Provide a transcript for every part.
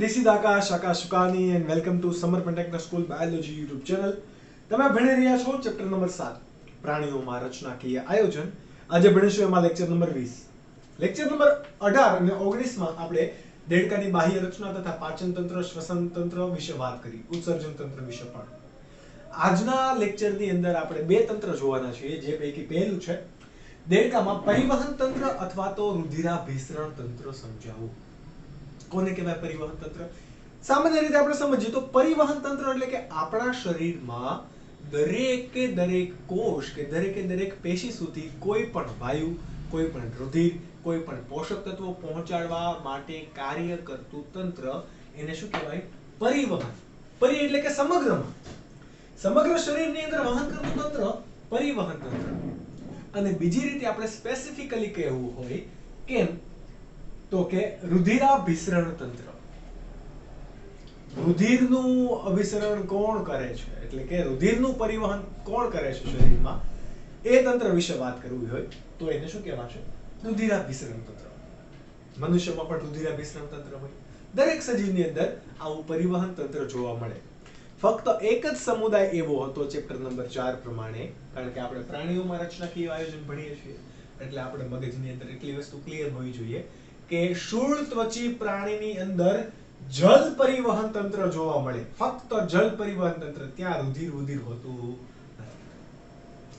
this is Akash Shukani and welcome to Samarpan Techno School Biology YouTube channel. તમે ભણી રહ્યા છો chapter number 7 પ્રાણીઓમાં રચનાકીય આયોજન. આજે ભણીશું એમાં લેક્ચર નંબર 20. લેક્ચર નંબર 18 અને 19 માં આપણે દેડકાની બાહ્ય રચના તથા પાચન તંત્ર, શ્વસન તંત્ર વિશે વાત કરી, ઉત્સર્જન તંત્ર વિશે પણ. આજના લેક્ચરની અંદર આપણે બે તંત્ર જોવાના છીએ, જે પૈકી પહેલું છે દેડકામાં પરિવહન તંત્ર અથવા તો રુધિરાભિસરણ તંત્ર સમજાવો. કોને કહેવાય પરિવહન તંત્ર? સામાન્ય રીતે આપણે સમજીએ તો પરિવહન તંત્ર એટલે કે આપણા શરીરમાં દરેકે દરેક કોષ કે દરેકે દરેક પેશી સુધી કોઈ પણ વાયુ, કોઈ પણ રુધિર, કોઈ પણ પોષક તત્વો પહોંચાડવા માટે કાર્ય કરતું તંત્ર, એને શું કહેવાય? પરિવહન. પરી એટલે કે સમગ્રમાં, સમગ્ર શરીરની અંદર વહન કરતું તંત્ર પરિવહન તંત્ર. અને બીજી રીતે આપણે સ્પેસિફિકલી કહેવું હોય કેમ તો કે રુધિરાભિસરણ તંત્ર. રુધિરનું અભિસરણ કોણ કરે છે, એટલે કે રુધિરનું પરિવહન કોણ કરે છે શરીરમાં, એ તંત્ર વિશે વાત કરવી હોય તો એને શું કહેવાશે? રુધિરાભિસરણ તંત્ર. મનુષ્યમાં પણ રુધિરાભિસરણ તંત્ર હોય. દરેક સજીવની અંદર આવું પરિવહન તંત્ર જોવા મળે. ફક્ત એક જ સમુદાય એવો હતો ચેપ્ટર નંબર 4 પ્રમાણે, કારણ કે આપણે પ્રાણીઓમાં રચનાકીય આયોજન ભણીએ છીએ એટલે આપણે મગજની અંદર એટલી વસ્તુ ક્લિયર હોવી જોઈએ કે શૂળ ત્વચી પ્રાણીની અંદર જલ પરિવહન તંત્ર જોવા મળે. ફક્ત જલ પરિવહન તંત્ર, ત્યાં રુધિર હોતું નથી.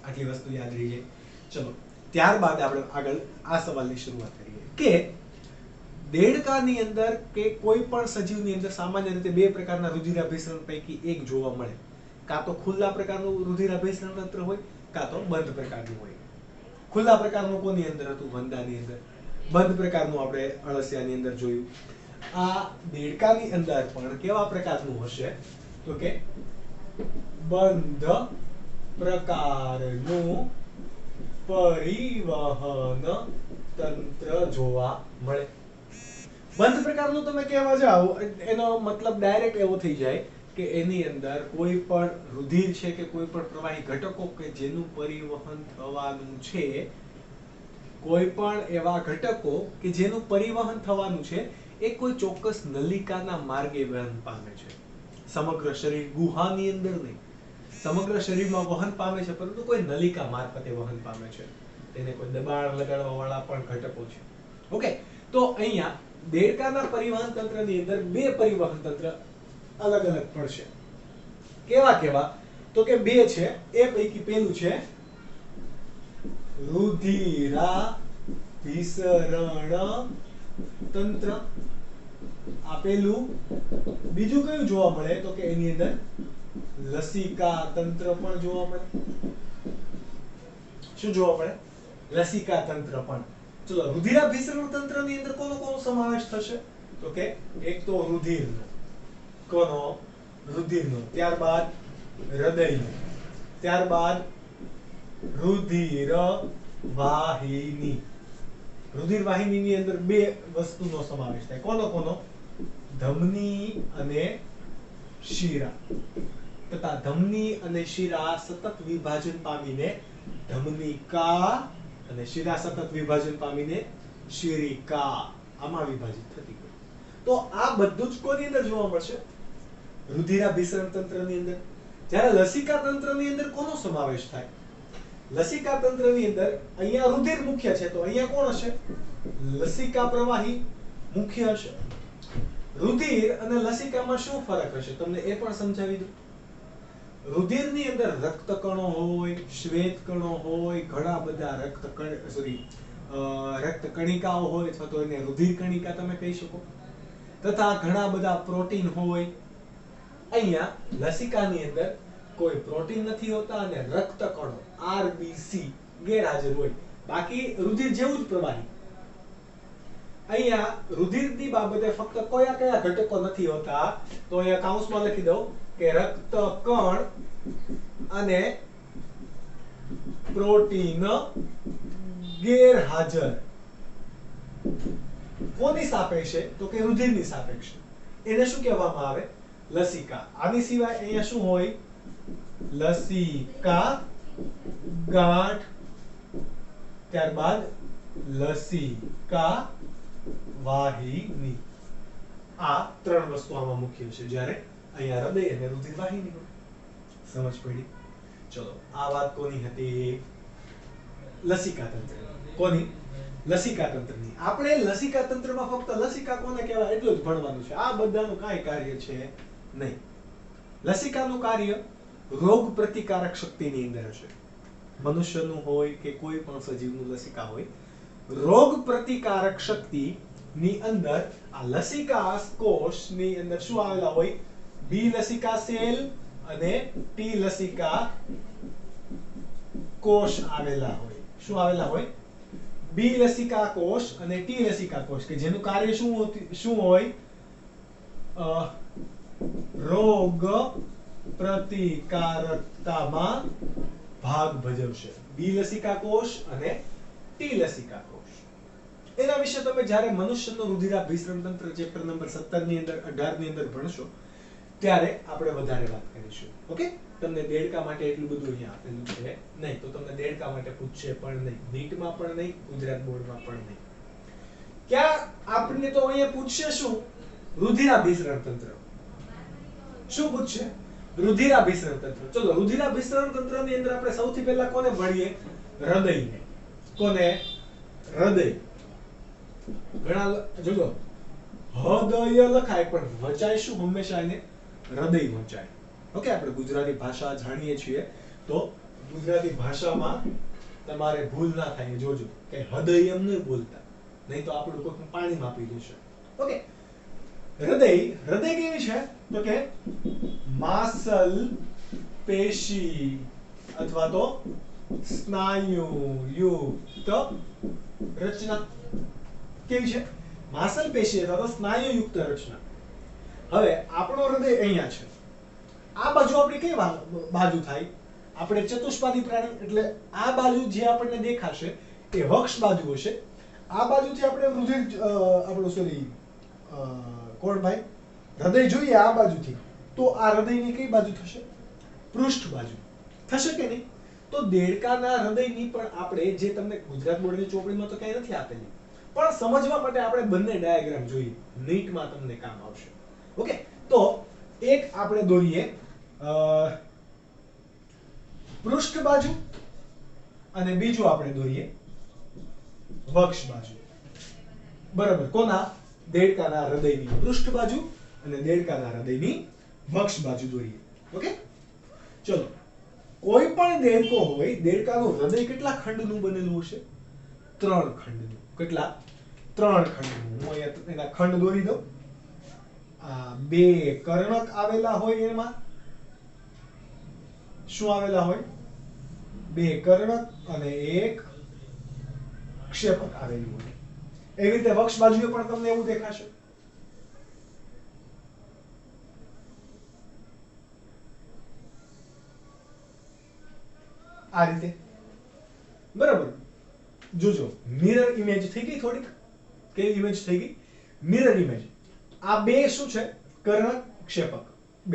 આટલી વસ્તુ યાદ રહી જાય. ચલો ત્યારબાદ આપણે આગળ આ સવાલની શરૂઆત કરીએ કે દેડકાની અંદર કે કોઈ પણ સજીવની અંદર સામાન્ય રીતે બે પ્રકારના રુધિરાભિસરણ પૈકી એક જોવા મળે. કાં તો ખુલ્લા પ્રકારનું રુધિરાભિસરણ તંત્ર હોય, કાં તો બંધ પ્રકારનું હોય. ખુલ્લા પ્રકારનું કોની અંદર હતું? વંદાની અંદર. બંધ પ્રકારનું આપણે અળસિયાની અંદર જોયું. આ દેડકાની અંદર પણ કેવા પ્રકારનું હશે તો કે બંધ પ્રકારનું પરિવહન તંત્ર જોવા મળે. બંધ પ્રકારનું તમે કહેવા જાઓ એનો મતલબ ડાયરેક્ટ એવો થઈ જાય કે એની અંદર કોઈ પણ રુધિર છે કે કોઈ પણ પ્રવાહી ઘટકો કે જેનું પરિવહન થવાનું છે, કોઈ પણ એવા ઘટકો કે જેનું પરિવહન થવાનું છે એ કોઈ ચોક્કસ નલિકાના માર્ગે વહન પામે છે. સમગ્ર શરીર ગુહાની અંદર નહીં, સમગ્ર શરીરમાં વહન પામે છે પરંતુ કોઈ નલિકા મારફતે વહન પામે છે. તેને કોઈ દબાણ લગાડવા વાળા પણ ઘટકો છે. ઓકે, તો અહીંયા દેડકાના પરિવહન તંત્રની અંદર બે પરિવહન તંત્ર અલગ અલગ પડશે. કેવા કેવા તો કે બે છે. એ પૈકી પહેલું છે રુધિરાભિસરણ તંત્ર. આ પેલું. બીજું કયું જોવા મળે તો કે એની અંદર લસિકા તંત્ર પણ જોવા મળે. શું જોવા મળે? લસિકા તંત્ર પણ. ચલો રુધિરાભિસરણ તંત્રની અંદર કોનો સમાવેશ થશે તો કે એક તો રુધિરનો. કોનો? રુધિરનો. ત્યારબાદ હૃદયનો. ત્યારબાદ રુધિર વાહિની. રુધિર વાહિનીની અંદર બે વસ્તુનો સમાવેશ થાય. કોનો? ધમની અને શિરા. તથા ધમની અને શિરા સતત વિભાજન પામીને ધમનિકા અને શિરા સતત વિભાજન પામીને શિરિકા આમાં વિભાજિત થતી હોય. તો આ બધું જ કોની અંદર જોવા મળશે? રુધિરાભિસરણ તંત્રની અંદર. જ્યારે લસિકા તંત્રની અંદર કોનો સમાવેશ થાય? લસિકા તંત્રની અંદર અહીંયા રુધિર મુખ્ય છે તો અહીંયા કોણ હશે? લસિકા પ્રવાહી મુખ્ય હશે. રુધિર અને લસિકામાં શું ફરક હશે તમને એ પણ સમજાવી દઉં. રુધિરની અંદર રક્ત કણો હોય, શ્વેત કણો હોય, ઘણા બધા રક્ત કણિકાઓ હોય અથવા તો એને રુધિર કણિકા તમે કહી શકો. તથા ઘણા બધા પ્રોટીન હોય. અહીંયા લસિકાની અંદર કોઈ પ્રોટીન નથી હોતા અને રક્ત કણો આરબીસી ગેરહાજર હોય. બાકી રુધિર જેવું જ પ્રવાહી. અહીંયા રુધિરની બાબતે ફક્ત કયા ઘટકો નથી હોતા તો અહીંયા કાઉન્સમાં લખી દઉં કે રક્ત કણ અને પ્રોટીન ગેરહાજર. કોની સાપેક્ષે તો કે રુધિરની સાપેક્ષે. એને શું કહેવામાં આવે? લસિકા. આની સિવાય અહીંયા શું હોય? લસિકા ગાંઠ, ત્યારબાદ લસિકા વાહિની. આ ત્રણ વસ્તુ આમાં મુખ્ય છે, જ્યારે અહીંયા હૃદય અને રુધિર વાહિની હોય. સમજ પડી? ચલો, આ વાત કોની હતી? લસિકા તંત્ર. કોની? લસિકા તંત્રની. આપણે લસિકા તંત્રમાં ફક્ત લસિકા કોને કહેવાય એટલું જ ભણવાનું છે. આ બધાનું કાંઈ કાર્ય છે નહીં. લસિકાનું કાર્ય રોગ પ્રતિકારક શક્તિની અંદર હશે. મનુષ્યનું હોય કે કોઈ પણ સજીવનું લસિકા હોય, રોગ પ્રતિકારક શક્તિ ની અંદર આ લસિકા કોષની અંદર શું આવેલા હોય? બી લસિકા સેલ અને ટી લસિકા કોષ આવેલા હોય. શું આવેલા હોય? બી લસિકા કોષ અને ટી લસિકા કોષ, કે જેનું કાર્ય શું હોય? રોગ પ્રતિકારકતામાં ભાગ ભજવશે. બી લસિકા કોષ અને ટી લસિકા કોષ. એના વિશે તમે જ્યારે મનુષ્યનું રુધિરાભિસરણ તંત્ર ચેપ્ટર નંબર 17 ની અંદર 18 ની અંદર ભણશો ત્યારે આપણે વધારે વાત કરીશું. ઓકે? તમને દેડકા માટે એટલું બધું અહીંયા આપેલું છે નહીં, તો તમને દેડકા માટે પૂછશે પણ નહીં, નીટમાં પણ નહીં, ગુજરાત બોર્ડમાં પણ નહીં. ક્યાં આપણને તો અહીંયા પૂછશે શું? રુધિરાભિસરણ તંત્ર. શું પૂછશે? રુધિરાભિસરણ તંત્ર. ચલો, રુધિરાભિસરણ તંત્રની અંદર આપણે સૌથી પહેલા કોને ભણીએ? હૃદયને. કોને? હૃદય. ઘણા જોજો હૃદય લખાય પણ વચાય શું? હંમેશા એને હૃદય વચાય. ઓકે? આપણે ગુજરાતી ભાષા જાણીએ છીએ તો ગુજરાતી ભાષામાં તમારે ભૂલ ના થાય, જોજો કે હૃદય એમ નહીં બોલતા, નહીં તો આપણું કોઈ પાણીમાં આપી દેશે. ઓકે? હૃદય કેવી છે? તો કે માસલ પેશી અથવા તો સ્નાયુયુક્ત રચના. કેવી છે? માસલ પેશી અથવા તો સ્નાયુયુક્ત રચના. હવે આપણો હૃદય અહીંયા છે. આ બાજુ આપણી કઈ બાજુ થાય? આપણે ચતુષ્પાદી પ્રાણી, એટલે આ બાજુ જે આપણને દેખાશે એ વક્ષ બાજુ હશે. આ બાજુથી આપણે રુધિર આપણો સોરી કોણ ભાઈ હૃદય જોઈએ આ બાજુથી, તો આ હૃદયની કઈ બાજુ થશે? પૃષ્ઠ બાજુ થશે કે નહીં? તો દેડકાના હૃદયની પણ આપણે જે તમને ગુજરાત બોર્ડની ચોપડીમાં તો કઈ નથી આપેલી, પણ સમજવા માટે આપણે બંને ડાયાગ્રામ જોઈએ, નીટમાં તમને કામ આવશે. ઓકે? તો એક આપણે દોરીએ પૃષ્ઠ બાજુ અને બીજું આપણે દોરીએ વક્ષ બાજુ. બરાબર? કોના? દેડકાના હૃદયની પૃષ્ઠ બાજુ અને દેડકાના હૃદયની વક્ષ બાજુ દોરીએ. ઓકે? ચલો, કોઈ પણ દેડકો હોય, દેડકાનું હૃદય કેટલા ખંડનું બનેલું હશે? 3 ખંડનું. કેટલા? 3 ખંડનું. હું અહીંયા એના ખંડ દોરી દઉં. આ 2 કર્ણક આવેલા હોય, એમાં શું આવેલા હોય? 2 કર્ણક અને 1 ક્ષેપક આવેલું હોય. એવી રીતે વક્ષ બાજુએ પણ તમને એવું દેખાશે. આ રીતે. બરાબર? જોજો, મિરર ઇમેજ થઈ ગઈ થોડીક. કેવી ઇમેજ થઈ ગઈ? Mirror image. આ 2 શું છે? કર્ણક ક્ષેપક.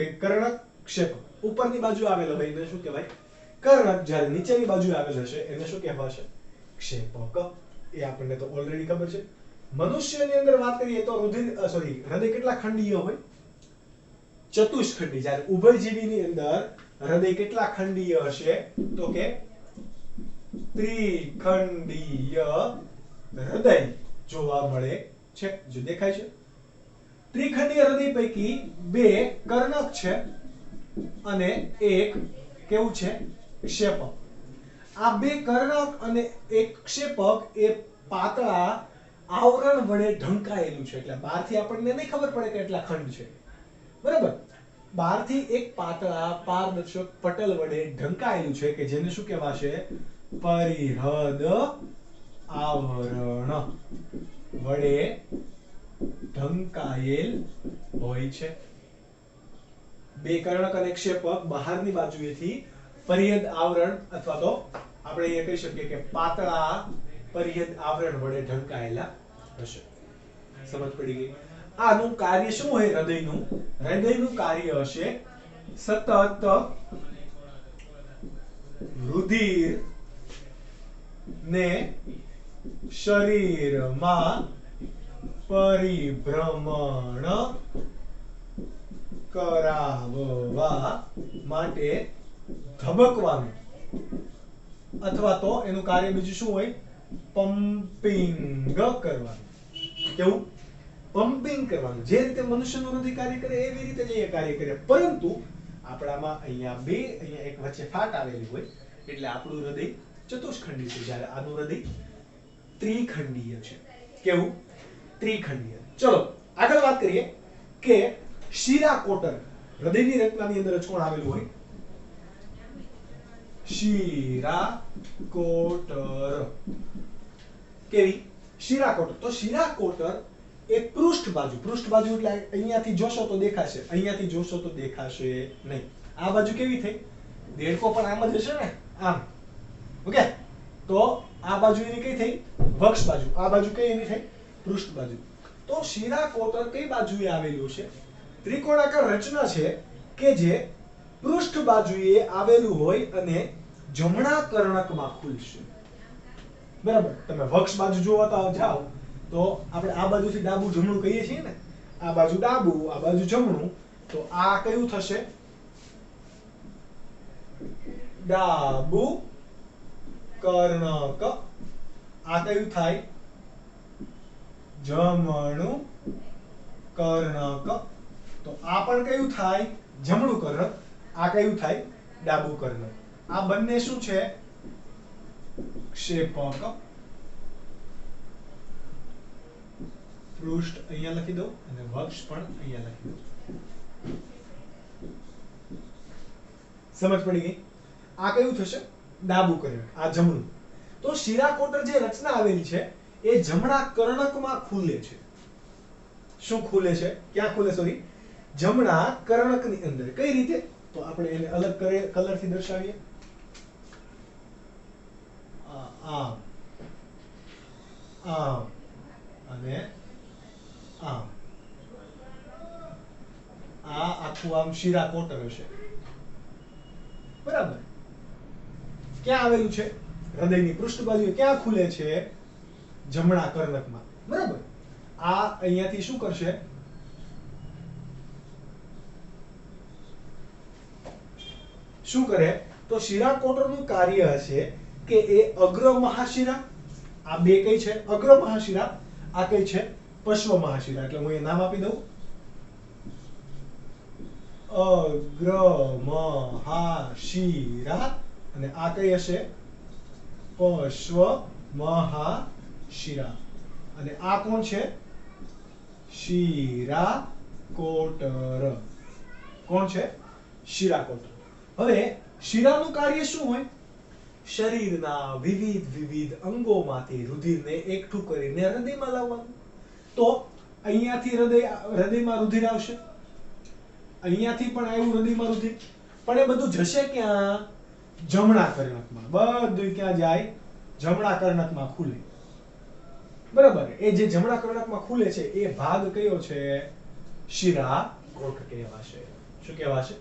2 કર્ણક ક્ષેપક. ઉપરની બાજુ આવેલો હોય એને શું કહેવાય? કર્ણક. જ્યારે નીચેની બાજુ આવેલો હશે એને શું કહેવાશે? ક્ષેપક. એ આપણને તો ઓલરેડી ખબર છે. મનુષ્યની અંદર વાત કરીએ તો હૃદય કેટલા ખંડીય હોય? ચતુષ્ખંડી. જ્યારે ઉભયજીવીની અંદર હૃદય કેટલા ખંડીય હશે? તો કે ત્રિખંડીય હૃદય જોવા મળે છે. જો દેખાય છે? ત્રિખંડીય હૃદય પૈકી 2 કર્ણક છે અને 1 કેવું છે? ક્ષેપક. આ 2 કર્ણક અને 1 ક્ષેપક એ પાતળા આવરણ વડે ઢંકાયેલું છે. એટલે બહારથી આપણને નહીં ખબર પડે કે એટલા ખંડ છે. બરાબર? બહારથી એક પાતળા પારદર્શક પટલ વડે ઢંકાયેલું છે કે જેને શું કહેવાશે? પરિહદ આવરણ વડે ઢંકાયેલ હોય છે. 2 કર્ણક અને ક્ષેપક બહારની બાજુએથી પરિહદ આવરણ અથવા તો આપણે એ કહી શકીએ કે પાતળા પરિહદ આવરણ વડે ઢંકાયેલા હશે. સમજ પડી ગઈ? આનું કાર્ય શું હોય? હૃદયનું કાર્ય હશે સતત રુધિર ને શરીરમાં પરિભ્રમણ કરાવવા માટે ધબકવાનું અથવા તો એનું કાર્ય બીજું શું હોય? પંપિંગ કરવાનું. કેવું? પંપિંગ કરવાનું. જે રીતે મનુષ્યનું હૃદય કાર્ય કરે એવી રીતે જ એ કાર્ય કરે, પરંતુ આપણામાં અહીંયા એક વચ્ચે ફાટ આવેલી હોય એટલે આપણું હૃદય ચતુષ્ખંડી છે, જ્યારે આનું હૃદય ત્રિખંડીય છે. કેવું? ત્રિખંડીય. ચલો આગળ વાત કરીએ કે શિરાકોટર, હૃદયની રચનાની અંદર જ કોણ આવેલું હોય? શિરાકોટર. કેવી? શિરાકોટર. તો શિરાકોટર એ પૃષ્ઠ બાજુ એટલે અહીંયાથી જોશો તો દેખાશે, અહીંયાથી જોશો તો દેખાશે નહીં. આ બાજુ કેવી થઈ? દેડકો પણ આમ જ હશે ને, આમ. ઓકે, તો આ બાજુ એની કઈ થઈ? વક્ષ બાજુ. આ બાજુ કઈ એની થઈ? પૃષ્ઠ બાજુ. તો શિરાકોટર કઈ બાજુએ આવેલું છે? ત્રિકોણાકાર રચના છે કે જે પૃષ્ઠ બાજુએ આવેલું હોય અને જમણા કર્ણકમાં ખુલશે. બરાબર? તમે વક્ષ બાજુ જોવા તો જાઓ તો આપણે આ બાજુથી ડાબું જમણું કહીએ છીએ ને, આ બાજુ ડાબું, આ બાજુ જમણું, તો આ કયું થશે? ડાબું કર્ણક. આ કયું થાય? જમણું કર્ણક. તો આ પણ કયું થાય? જમણું કર્ણક. આ કયું થાય? ડાબું કર્ણક. આ બંને શું છે? ક્ષેપક. પૃષ્ઠ અહીંયા લખી દઉં અને વક્ષ પણ અહીંયા લખી દઉં. સમજ પડી ગઈ? આ કયું થશે? ડાબું કર્ણક. આ જમણું. તો શિરાકોટર જે રચના આવેલી છે એ જમણા કર્ણકમાં ખુલે છે. શું ખુલે છે? ક્યાં ખુલે? સોરી, જમણા કર્ણકની અંદર. કઈ રીતે? તો આપણે એને અલગ કલરથી દર્શાવીએ. આમ, આમ અને આમ. આ આખું આમ શિરાકોટર હશે. બરાબર? ક્યાં આવેલું છે? હૃદયની પૃષ્ઠ બાજુએ. ક્યાં ખુલે છે? જમણા કર્ણકમાં. બરાબર? આ અહીંયાથી શું કરશે? શું કરે? તો શિરાકોટરનું કાર્ય હશે કે એ અગ્ર મહાશિરા, આ બે કઈ છે? અગ્ર મહાશિરા. આ કઈ છે? પશ્વ મહાશિરા. એટલે હું એ નામ આપી દઉં, અગ્ર મહાશિરા. અને આ કઈ હશે? પશ્વ મહાશિરા. અને આ કોણ છે? શિરાકોટર. કોણ છે? શિરાકોટર. હવે શિરાનું કાર્ય શું હોય? શરીરના વિવિધ અંગોમાંથી રુધિરને એકઠું કરીને હૃદયમાં લાવવાનું. તો અહીંયાથી હૃદયમાં રુધિર આવશે, અહીંયાથી પણ આવ્યું હૃદયમાં રુધિર, પણ એ બધું જશે ક્યાં? જમણા કર્ણકમાં. બધું ક્યાં જાય? જમણા કર્ણકમાં ખુલે. બરાબર? એ જે જમણા કર્ણકમાં ખુલે છે એ ભાગ કયો છે? શિરાકોટર કહેવાશે. શું કહેવાશે?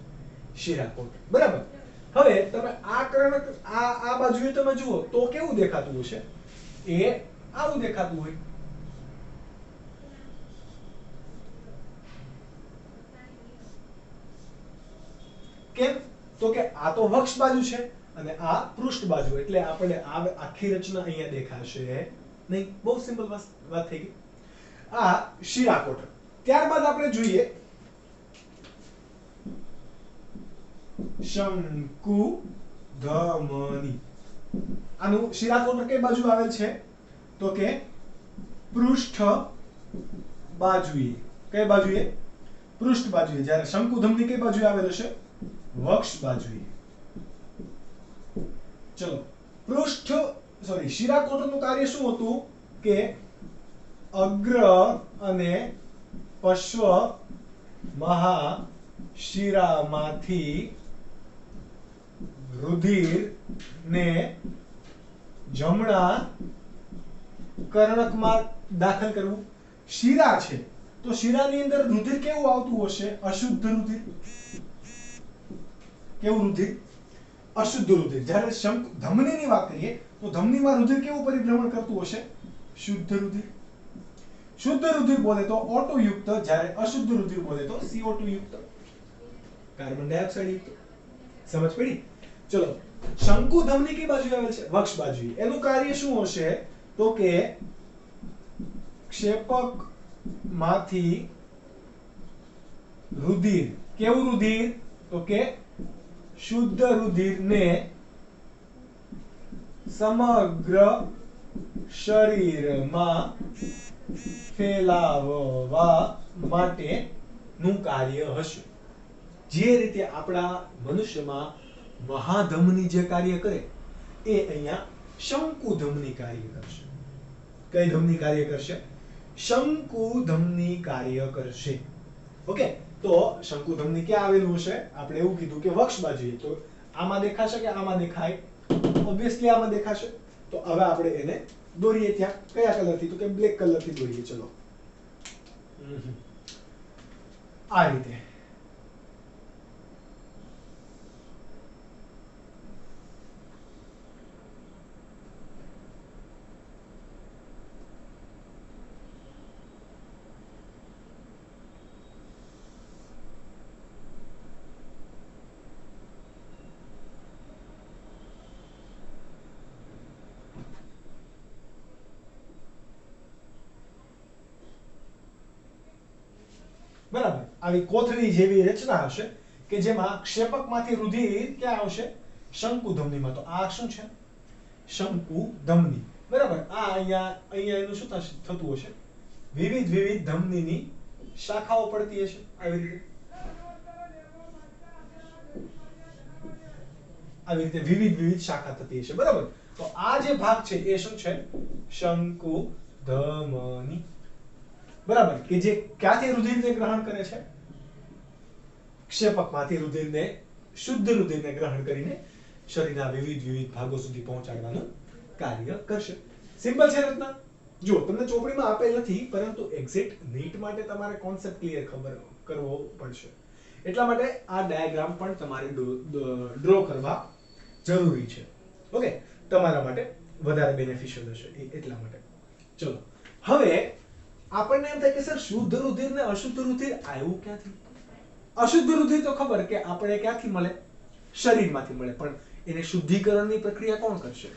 શિરાકોટર. બરાબર? હવે તમે આ કર્ણક આ બાજુએ તમે જુઓ તો કેવું દેખાતું હશે? એ આવું દેખાતું હોય. કેમ? તો કે આ તો વક્ષ બાજુ છે અને આ પૃષ્ઠ બાજુ, એટલે આપણે આ આખી રચના અહીંયા દેખાશે નહીં. બહુ સિમ્પલ વાત થઈ ગઈ. આ શિરાકોટર. ત્યારબાદ આપણે જોઈએ શંકુ ધમની. આનું શિરાકોટર કઈ બાજુ આવેલ છે? તો કે પૃષ્ઠ બાજુએ. કઈ બાજુએ? પૃષ્ઠ બાજુએ. જ્યારે શંકુ ધમની કઈ બાજુએ આવેલ હશે? વક્ષ બાજુએ. ચલો, શિરાકોટરનું કાર્ય શું હતું? કે અગ્ર અને પશ્વ મહાશિરામાંથી રુધિરને જમણા કર્ણકમાં દાખલ કરવું. શિરા છે તો શિરાની અંદર રુધિર કેવું આવતું હશે? અશુદ્ધ રુધિર. કેવું રુધિર? અશુદ્ધ રુધિર. જ્યારે ધમનીની વાત કરીએ તો ધમનીમાં રુધિર કેવું પરિભ્રમણ કરતું હશે? શુદ્ધ રુધિર. શુદ્ધ રુધિર બોલે તો O2 યુક્ત, જ્યારે અશુદ્ધ રુધિર બોલે તો CO2 યુક્ત, કાર્બન ડાયોક્સાઇડ યુક્ત. સમજ પડી? ચલો, શંકુ ધમની કઈ બાજુ આવેલ છે? વક્ષ બાજુ. એનું કાર્ય શું હશે? તો કે ક્ષેપક માંથી રુધિર, કેવું રુધિર? તો કે શુદ્ધ રુધિરને સમગ્ર શરીરમાં ફેલાવવા માટેનું કાર્ય હશે. જે રીતે આપણા મનુષ્યમાં મહાધમની જે કાર્ય કરે એ અહીંયા શંકુ ધમની કાર્ય કરશે. કઈ ધમની કાર્ય કરશે? શંકુ ધમની કાર્ય કરશે. ઓકે, તો શંકુ ધમની ક્યાં આવેલું હશે? આપણે એવું કીધું કે વક્ષ બાજુએ. તો આમાં દેખાશે કે આમાં દેખાય? ઓબ્વિયસલી આમાં દેખાશે. તો હવે આપણે એને દોરીએ. ત્યાં કયા કલરથી? તો કે બ્લેક કલરથી દોરીએ. ચલો, આ રીતે. બરાબર, આવી કોથળી જેવી રચના હશે કે જેમાં ક્ષેપકમાંથી રુધિર ક્યાં આવશે? શંકુ ધમનીમાં. તો આ શું છે? શંકુ ધમની. બરાબર, આ અહીંયા એનું શું થતું હશે? વિવિધ ધમનીની શાખાઓ પડતી હશે આવી રીતે. આવી રીતે વિવિધ શાખા થતી હશે. બરાબર, તો આ જે ભાગ છે એ શું છે? શંકુ ધમની. બરાબર, કે જે ક્યાંથી રુધિરને ગ્રહણ કરે છે? ક્ષેપકમાંથી રુધિરને, શુદ્ધ રુધિરને ગ્રહણ કરીને શરીરના વિવિધ ભાગો સુધી પહોંચાડવાનું કાર્ય કરશે. સિમ્પલ છે રચના. જો તમને ચોપડીમાં આપેલ નથી, પરંતુ એક્ઝેક્ટ નીટ માટે તમારે કોન્સેપ્ટ ક્લિયર ખબર કરવો પડશે. એટલા માટે આ ડાયાગ્રામ પણ તમારે ડ્રો કરવા જરૂરી છે. ઓકે, તમારા માટે વધારે બેનિફિશિયલ હશે એટલા માટે. ચલો, હવે આપણને એમ થાય કે સર શુદ્ધ રુધિર ને અશુદ્ધ રુધિર આવ્યું ક્યાંથી? અશુદ્ધ રુધિર તો ખબર કે આપણે ક્યાંથી મળે? શરીરમાંથી મળે. પણ એને શુદ્ધિકરણની પ્રક્રિયા કોણ કરશે?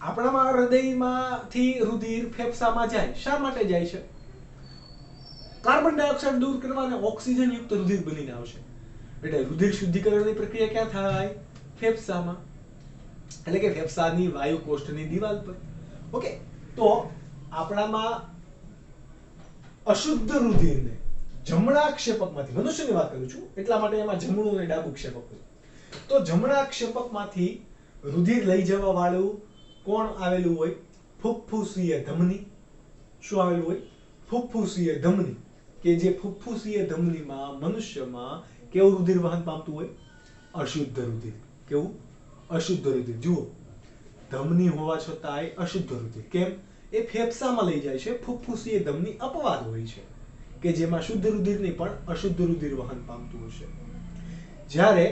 આપણામાં હૃદયમાંથી રુધિર ફેફસામાં જાય. શા માટે જાય છે? કાર્બન ડાયોક્સાઇડ દૂર કરવા અને ઓક્સિજન યુક્ત રુધિર બનીને આવશે. એટલે રુધિર શુદ્ધિકરણની પ્રક્રિયા ક્યાં થાય? ફેફસામાં. એટલે કે ફેફસાની વાયુ કોષ્ઠની દિવાલ પર. ઓકે, તો આપણામાં અશુદ્ધ રુધિરને જમણા ક્ષેપકમાંથી, મનુષ્યની વાત કરું છું એટલા માટે એમાં જમણું અને ડાબું ક્ષેપક હોય. તો જમણા ક્ષેપકમાંથી રુધિર લઈ જવા વાળું કોણ આવેલું હોય? ફુફ્ફુસીય ધમની. શું આવેલું હોય? ફુફ્ફુસીય ધમની. કે જે ફુફ્ફુસીય ધમનીમાં મનુષ્યમાં કેવું રુધિર વહન પામતું હોય? અશુદ્ધ રુધિર. કેવું? અશુદ્ધ રુધિર. જુઓ, ધમની હોવા છતાંય અશુદ્ધ રુધિર. કેમ? એ ફેફસામાં લઈ જાય છે. ફુફ્ફુસીય ધમની અપવાદ હોય છે કે જેમાં શુદ્ધ રુધિર નહીં પણ અશુદ્ધ રુધિર વહન પામતું હશે. જ્યારે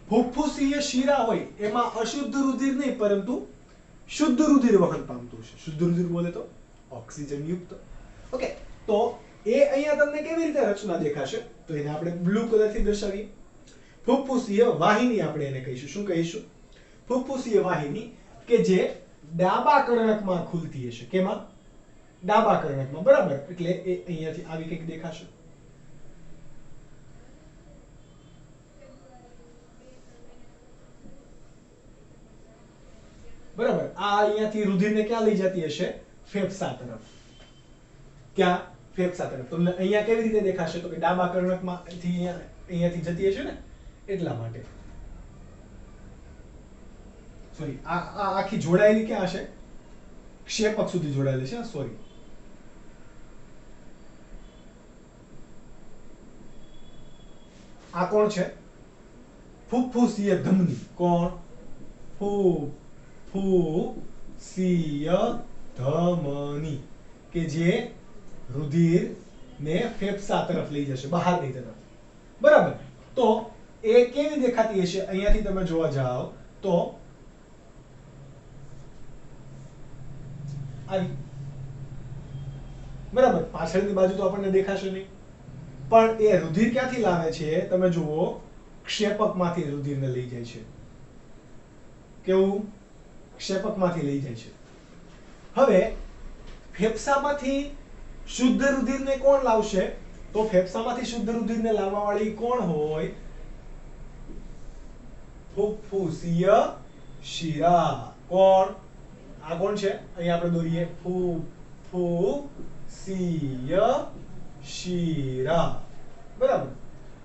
ફુફ્ફુસીય શિરા હોય એમાં અશુદ્ધ રુધિર નહીં પરંતુ શુદ્ધ રુધિર વહન પામતું હશે. શુદ્ધ રુધિર બોલે તો ઓક્સિજન યુક્ત. ઓકે, તો એ અહીંયા તમને કેવી રીતે રચના દેખાશે? તો એને આપણે બ્લુ કલરથી દર્શાવીએ. ફુફ્ફુસીય વાહિની આપણે એને કહીશું. શું કહીશું? ફુફ્ફુસીય વાહિની, કે જે ડાબા કર્ણકમાં ખુલતી હશે. કેમાં? ડાબા કર્ણકમાં. બરાબર, એટલે એ અહીંયાથી આવી કંઈક દેખાશે. બરાબર, આ અહીંયાથી રુધિરને ક્યાં લઈ જતી હશે? ફેફસા તરફ. ક્યાં? ફેફસા તરફ. તમને અહીંયા કેવી રીતે દેખાશે? તો કે ડાબા કર્ણકમાંથી અહીંયાથી જતી હશે ને એટલા માટે. સોરી, આ આખી જોડાયેલી ક્યાં હશે? ક્ષેપક સુધી જોડાયેલી છે. સોરી, આ કોણ છે? ફુફ્ફુસીય ધમની. કોણ? ફુફ્ફુસીય ધમની, કે જે રુધિર ને ફેફસા તરફ લઈ જશે, બહારની તરફ. બરાબર, તો એ કેવી દેખાતી હશે? અહીંયાથી તમે જોવા જાઓ તો આવી. બરાબર, પાછળની બાજુ તો આપણને દેખાશે નહીં, પણ એ રુધિર ક્યાંથી લાવે છે તમે જુઓ, ક્ષેપકમાંથી રુધિરને લઈ જાય છે. કેવું? ક્ષેપકમાંથી લઈ જાય છે. હવે ફેફસામાંથી શુદ્ધ રુધિરને કોણ લાવશે? તો ફેફસામાંથી શુદ્ધ રુધિરને લાવવા વાળી કોણ હોય? ફુફ્ફુસીય શિરા. કોણ? આ કોણ છે? અહીં આપણે દોરીએ ફુફ્ફુસીય શિરા. બરાબર,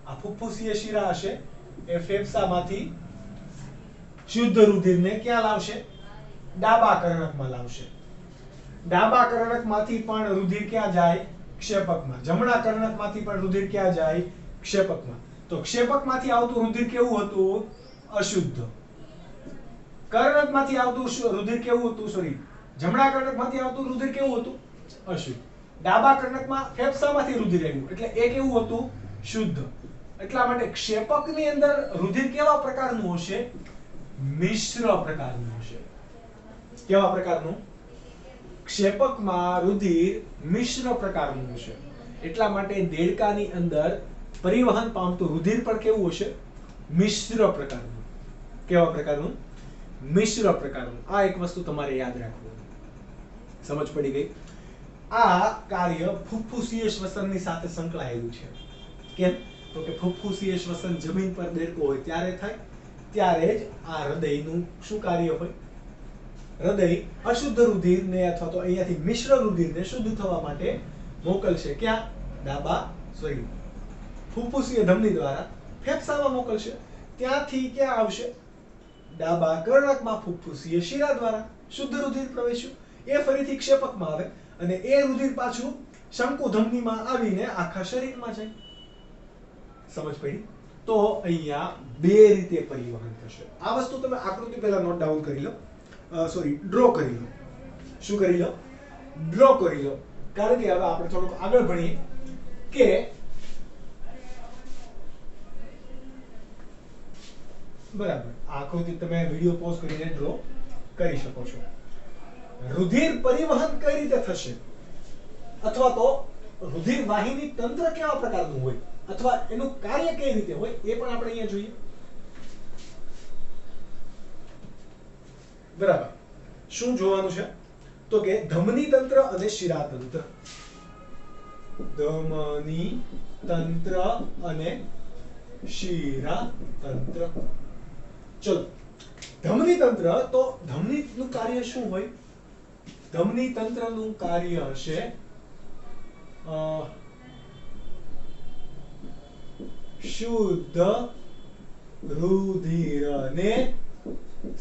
આ ફુફ્ફુસીય શિરા હશે એ ફેફસામાંથી શુદ્ધ રુધિરને ક્યાં લાવશે? ડાબા કર્ણકમાં લાવશે. ડાબા કર્ણકમાંથી પણ રુધિર ક્યાં જાય? ક્ષેપકમાં. જમણા કર્ણકમાંથી પણ રુધિર ક્યાં જાય? ક્ષેપકમાં. તો ક્ષેપકમાંથી આવતું રુધિર કેવું હતું? અશુદ્ધ. કર્ણકમાંથી આવતું રુધિર કેવું હતું? સોરી, જમણા કર્ણકમાંથી આવતું રુધિર કેવું હતું? અશુદ્ધ. ડાબા કર્ણકમાં ફેફસામાંથી રુધિર આવ્યું એટલે એ કેવું હતું? શુદ્ધ. એટલા માટે ક્ષેપકની અંદર રુધિર કેવા પ્રકારનું હશે? મિશ્ર પ્રકારનું હશે. કેવા પ્રકારનું? ક્ષેપકમાં રુધિર મિશ્ર પ્રકારનું હશે. એટલા માટે દેડકાની અંદર પરિવહન પામતું રુધિર પણ કેવું હશે? મિશ્ર પ્રકારનું. કેવા પ્રકારનું? મિશ્ર પ્રકારનું. આ એક વસ્તુ તમારે યાદ રાખવું. સમજ પડી ગઈ? આ કાર્ય ફુફ્ફુસીય શ્વસનની સાથે સંકળાયેલું છે. કેમ? તો કે ફુફ્ફુસીય શ્વસન જમીન પર દેડકો હોય ત્યારે થાય, ત્યારે જ આ હૃદયનું શું કાર્ય હોય? હૃદય અશુદ્ધ રુધિરને અથવા તો અહીંયાથી મિશ્ર રુધિરને શુદ્ધ થવા માટે મોકલશે. ક્યાં? ફુફ્ફુસીય ધમની દ્વારા ફેફસામાં મોકલશે. ત્યાંથી ક્યાં આવશે? ડાબા કર્ણકમાં ફુફ્ફુસીય શિરા દ્વારા શુદ્ધ રુધિર પ્રવેશ્યું. એ ફરીથી ક્ષેપકમાં આવે અને એ રુધિર પાછું શંકુ ધમનીમાં આવીને આખા શરીરમાં જાય. સમજ પડી? તો અહીંયા બે રીતે પરિવહન થશે. આ વસ્તુ તમે આકૃતિ પહેલા નોટ ડાઉન કરી લો, ડ્રો કરી લો. શું કરી લો? ડ્રો કરી લો. કારણ કે હવે આપણે થોડુંક આગળ ભણીએ કે બરાબર, આકૃતિ તમે વિડિયો પોઝ કરીને ડ્રો કરી શકો છો. રુધિર પરિવહન કઈ રીતે થશે, અથવા તો રુધિર વાહિની તંત્ર કેવા પ્રકારનું હોય, અથવા એનું કાર્ય કઈ રીતે હોય, એ પણ આપણે અહીંયા જોઈએ. બરાબર, શું જોવાનું છે? તો કે ધમની તંત્ર અને શિરાતંત્ર. ધમની તંત્ર અને શિરાતંત્ર. ચલો, ધમની તંત્ર, તો ધમનીનું કાર્ય શું હોય? ધમની તંત્રનું કાર્ય હશે શુદ્ધ રુધિરને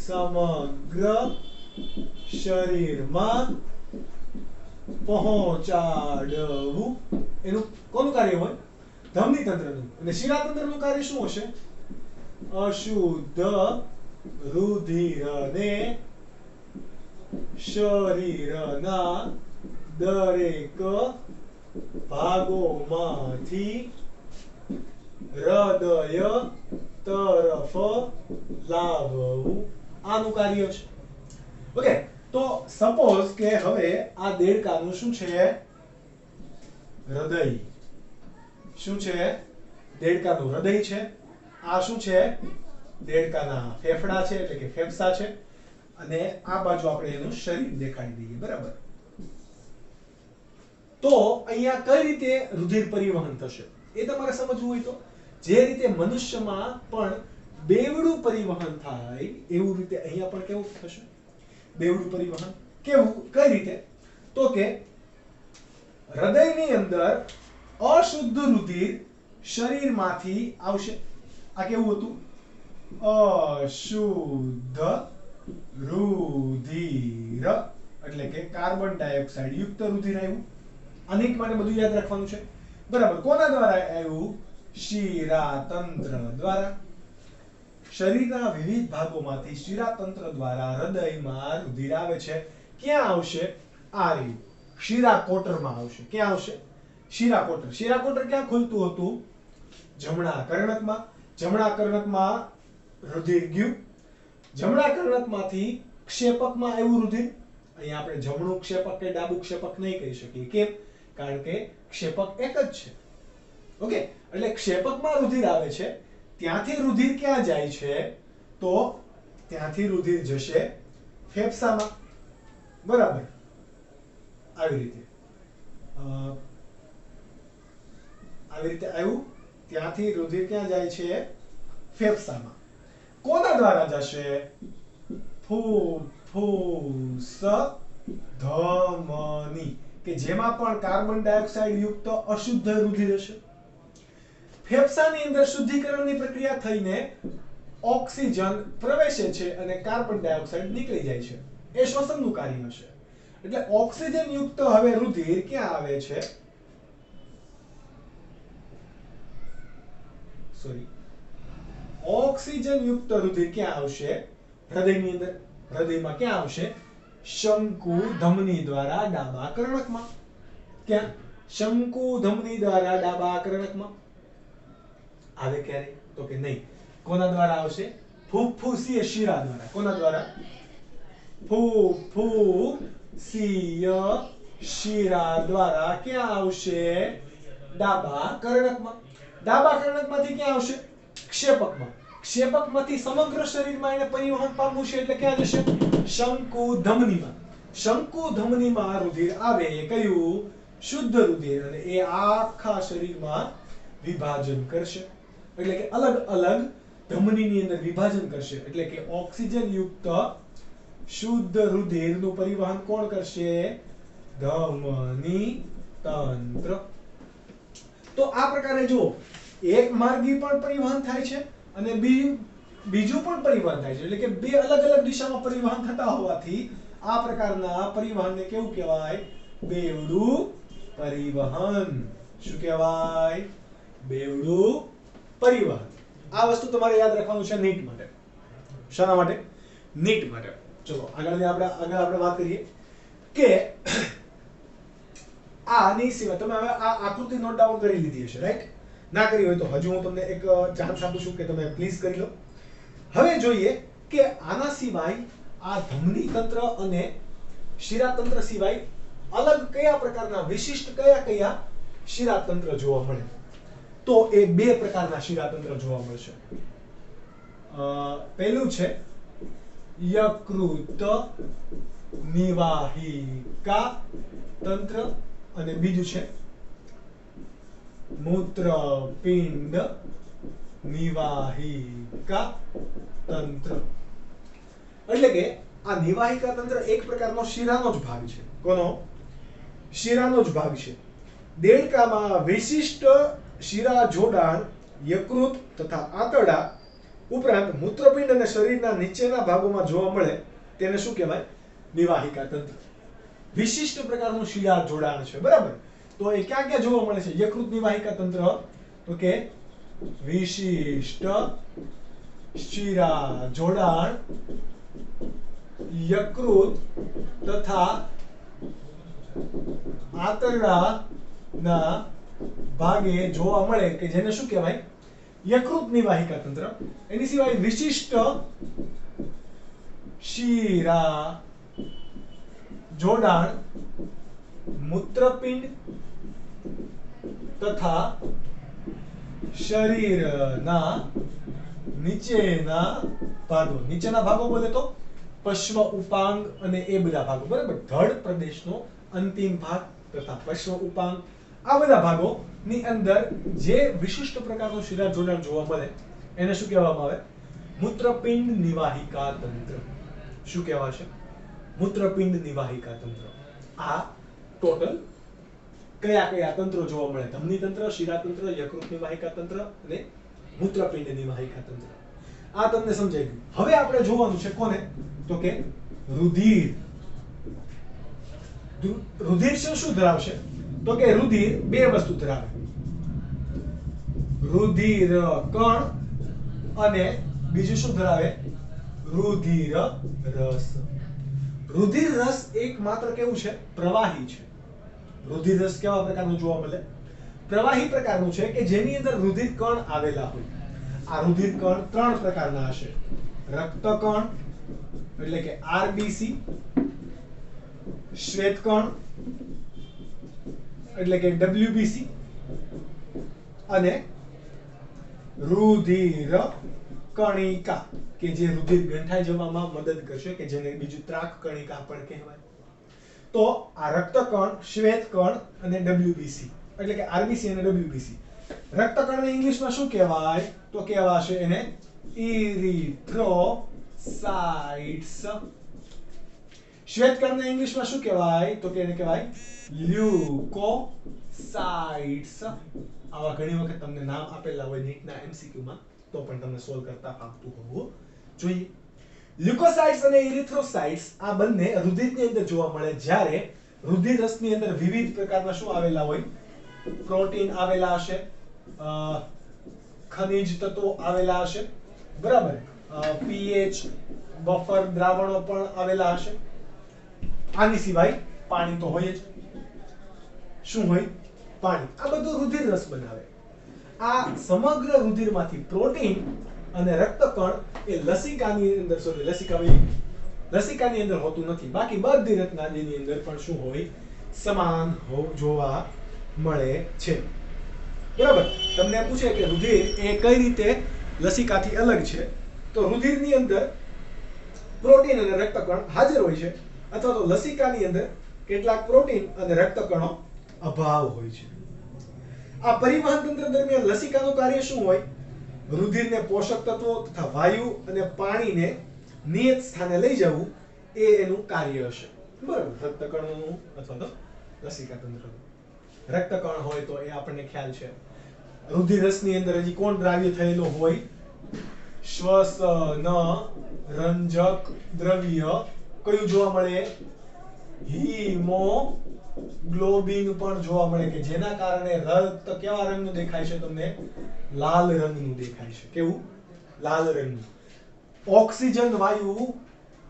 સમગ્ર શરીરમાં પહોંચાડવું. એનું કોનું કાર્ય હોય? ધમની તંત્રનું. અને શિરાતંત્રનું કાર્ય શું હશે? અશુદ્ધ રુધિરને શરીરના દરેક ભાગોમાંથી હૃદય તરફ લાવવું. આનું કાર્ય છે. ઓકે, તો સપોઝ કે હવે આ દેડકાનું શું છે? હૃદય. શું છે? દેડકાનું હૃદય છે. આ શું છે? દેડકાના ફેફડા છે, એટલે કે ફેફસા છે. અને આ બાજુ આપણે એનું શરીર દેખાડી દઈએ. બરાબર, તો અહીંયા કઈ રીતે રુધિર પરિવહન થશે એ તમારે સમજવું હોય તો જે રીતે મનુષ્યમાં પણ બેવડું પરિવહન થાય એવું રીતે અહીંયા પણ કેવું થશે? બેવડું પરિવહન. કેવું? કઈ રીતે? તો કે હૃદયની અંદર અશુદ્ધ રુધિર શરીરમાંથી આવશે. આ કેવું હતું? અશુદ્ધ રુધિર એટલે કે કાર્બન ડાયોક્સાઇડ યુક્ત રુધિર આવ્યું. અનેક માટે બધું યાદ રાખવાનું છે. બરાબર, કોના દ્વારા આવ્યું? શિરાતંત્ર દ્વારા. શરીરના વિવિધ ભાગોમાંથી શિરાતંત્ર દ્વારા હૃદયમાં રુધિર આવે છે. ક્યાં આવશે? આ રહ્યું શિરાકોટરમાં આવશે. ક્યાં આવશે? શિરાકોટર. શિરાકોટર ક્યાં ખુલતું હતું? જમણા કર્ણકમાં. જમણા કર્ણકમાં રુધિર ગયું. જમણા કર્ણકમાંથી ક્ષેપકમાં આવ્યું રુધિર. અહીંયા આપણે જમણું ક્ષેપક કે ડાબું ક્ષેપક નહીં કહી શકીએ. કેમ? કારણ કે ક્ષેપક એક જ છે. ઓકે, એટલે ક્ષેપકમાં રુધિર આવે છે, ત્યાંથી રુધિર ક્યાં જાય છે? તો ત્યાંથી રુધિર જશે ફેફસામાં. બરાબર, આવી રીતે આવ્યું. ત્યાંથી રુધિર ક્યાં જાય છે? ફેફસામાં. કોના દ્વારા જશે? ફુફુસ ધમની, કે જેમાં પણ કાર્બન ડાયોક્સાઇડ યુક્ત અશુદ્ધ રુધિર હશે. ફેફસાની અંદર શુદ્ધિકરણની પ્રક્રિયા થઈને ઓક્સિજન પ્રવેશે છે અને કાર્બન ડાયોક્સાઇડ નીકળી જાય છે. એ શ્વસનનું કાર્ય હશે. એટલે ઓક્સિજન યુક્ત હવે રુધિર ક્યાં આવે છે? ઓક્સિજન યુક્ત રુધિર ક્યાં આવશે? હૃદયની અંદર. હૃદયમાં ક્યાં આવશે? શંકુ ધમની દ્વારા ડાબા કર્ણકમાં. ક્યાં? શંકુ ધમની દ્વારા ડાબા કર્ણકમાં. આવે ક્યારે? તો કે નહીં. કોના દ્વારા આવશે? ફુફ્ફુસીય શિરા દ્વારા. કોના દ્વારા? ફુફ્ફુસીય શિરા દ્વારા ક્યાં આવશે? ડાબા કર્ણકમાં. ડાબા કર્ણકમાંથી ક્યાં આવશે? ક્ષેપકમાં. ક્ષેપકમાંથી સમગ્ર શરીરમાં એને પરિવહન પામવું છે એટલે ક્યાં જશે? શંકુ ધમનીમાં. શંકુ ધમનીમાં રુધિર આવે એ કયું? શુદ્ધ રુધિર, અને એ આખા શરીરમાં વિભાજન કરશે. એટલે કે અલગ અલગ ધમનીની અંદર વિભાજન કરશે. એટલે કે ઓક્સિજન યુક્ત શુદ્ધ રુધિરનું પરિવહન કોણ કરશે? ધમની તંત્ર. તો આ પ્રકારે જો એક માર્ગી પણ પરિવહન થાય છે અને બીજું પણ પરિવહન થાય છે. એટલે કે બે અલગ અલગ દિશામાં પરિવહન થતા હોવાથી આ પ્રકારના પરિવહનને કેવું કહેવાય? બેવડું પરિવહન. શું કહેવાય? બેવડું પરિવહન. આ વસ્તુ તમારે યાદ રાખવાનું છે નીટ માટે. શાના માટે? નીટ માટે. ચલો આગળ આપણે વાત કરીએ કે આની સિવાય તમે હવે આ આકૃતિ નોટ ડાઉન કરી લીધી હશે, રાઈટ? ના કરી હોય તો હજુ હું તમને એક ચાન્સ આપું છું કે તમે પ્લીઝ કરી લો. હવે જોઈએ કે આના સિવાય આ ધમની તંત્ર અને શિરાતંત્ર સિવાય અલગ કયા પ્રકારના વિશિષ્ટ કયા શિરાતંત્ર જોવા મળે? તો એ બે પ્રકારના શિરાતંત્ર જોવા મળશે. પહેલું છે યકૃત નિવાહિકા તંત્ર અને બીજું છે મૂત્રપિંડ નિવાહિકા તંત્ર. એટલે કે આ નિવાહિકા તંત્ર એક પ્રકારનો શિરાનો જ ભાગ છે. કોનો? શિરાનો જ ભાગ છે. દેડકામાં વિશિષ્ટ શિરા જોડાણ યકૃત તથા આંતરડા ઉપરાંત મૂત્રપિંડ અને શરીરના નીચેના ભાગોમાં જોવા મળે તેને શું કહેવાય? નિવાહિકા તંત્ર. વિશિષ્ટ પ્રકારનું શિરા જોડાણ છે. બરાબર? તો એ ક્યાં ક્યાં જોવા મળે છે યકૃત નિવાહિકા તંત્ર? તો કે વિશિષ્ટ શિરા જોડાણ યકૃત તથા આંતરડાના ભાગે જોવા મળે કે જેને શું કહેવાય? યકૃત નિવાહિકા તંત્ર. એની સિવાય વિશિષ્ટ શિરા જોડાણ મૂત્રપિંડ તથા શરીરના નીચેના ભાગો બોલે તો પશ્વ ઉપાંગ અને એ બધા ભાગો. બરાબર? ધડ પ્રદેશનો અંતિમ ભાગ તથા પશ્વ ઉપાંગ, આ બધા ભાગોની અંદર જે વિશિષ્ટ પ્રકારનું શિરા જોડાણ જોવા મળે એને શું કહેવામાં આવે? મૂત્રપિંડ નિવાહિકા તંત્ર. શું કહેવાશે? મૂત્રપિંડ નિવાહિકા તંત્ર. આ ટોટલ કયા તંત્રો જોવા મળે? ધમની તંત્ર, શિરાતંત્ર, યકૃત નિવાહિકા તંત્ર અને મૂત્રપિંડ નિવાહિકા તંત્ર. આ તમને સમજાઈ ગયું. હવે આપણે જોવાનું છે કોને? તો કે રુધિર. રુધિર શું ધરાવશે? તો કે રુધિર બે વસ્તુ ધરાવે. રુધિર કણ અને બીજું શું ધરાવે? રુધિર રસ. રુધિર રસ એકમાત્ર કેવું છે? પ્રવાહી છે. રુધિર રસ કેવા પ્રકારનું જોવા મળે? પ્રવાહી પ્રકારનું છે કે જેની અંદર રુધિર કણ આવેલા હોય. આ રુધિર કણ ત્રણ પ્રકારના હશે. રક્તકણ એટલે કે RBC, શ્વેતકણ એટલે કે WBC અને રુધિર કણિકા કે જે રુધિર ગંઠાઈ જવામાં મદદ કરશે કે જેને બીજું ત્રાક કણિકા પણ કહેવાય. તો આ રક્તકણ, શ્વેતકણ અને WBC એટલે કે RBC અને WBC. રક્તકણને ઇંગ્લિશમાં શું કહેવાય? તો કહેવાશે એને ઇરિથ્રોસાઇટ્સ. શ્વેતકણને ઇંગ્લિશમાં શું કહેવાય? તો કે એને કહેવાય લ્યુકોસાઇટ્સ. આવા ઘણી વખત તમને નામ આપેલા હોય નીટના MCQ માં, તો પણ તમને સોલ્વ કરતા આવતું હોવું જોઈએ. લ્યુકોસાઇટ્સ અને ઇરિથ્રોસાઇટ્સ આ બંને રુધિરની અંદર જોવા મળે, જ્યારે રુધિર રસની અંદર વિવિધ પ્રકારના શું આવેલા હોય? પ્રોટીન આવેલા હશે, ખનિજ તત્વો આવેલા હશે, બરાબર, pH બફર દ્રાવણો પણ આવેલા હશે. આની સિવાય પાણી તો હોય જ. શું હોય? પાણી. આ બધું રુધિર રસ બનાવે. આ સમગ્ર રુધિરમાંથી પ્રોટીન અને રક્તકણ એ લસિકાની અંદર લસિકાની અંદર હોતું નથી. બાકી બધી રત્નાદીની અંદર પણ શું હોય? સમાન જોવા મળે છે. બરાબર. તમને પૂછે કે રુધિર એ કઈ રીતે લસિકાથી અલગ છે, તો રુધિરની અંદર પ્રોટીન અને રક્તકણ હાજર હોય છે, અથવા તો લસિકાની અંદર કેટલાક પ્રોટીન અને રક્તકણો અભાવ હોય છે. આ પરિવહન તંત્ર દરમિયાન લસિકાનું કાર્ય શું હોય? રુધિરને પોષક તત્વો તથા વાયુ અને પાણીને નિયત સ્થાને લઈ જવું એ એનું કાર્ય હશે. બરાબર. રક્તકણનું અથવા તો લસિકા તંત્રનું. રક્તકણ હોય તો એ આપણને ખ્યાલ છે. રુધિર રસની અંદર હજી કોણ દ્રાવ્ય થયેલો હોય? શ્વસન રંજક દ્રવ્ય કયું જોવા મળે? હિમોગ્લોબિન પણ જોવા મળે, કે જેના કારણે રક્ત કેવા રંગનું દેખાય છે? તમને લાલ રંગનું દેખાય છે. કેવું? લાલ રંગનું. ઓક્સિજન વાયુ,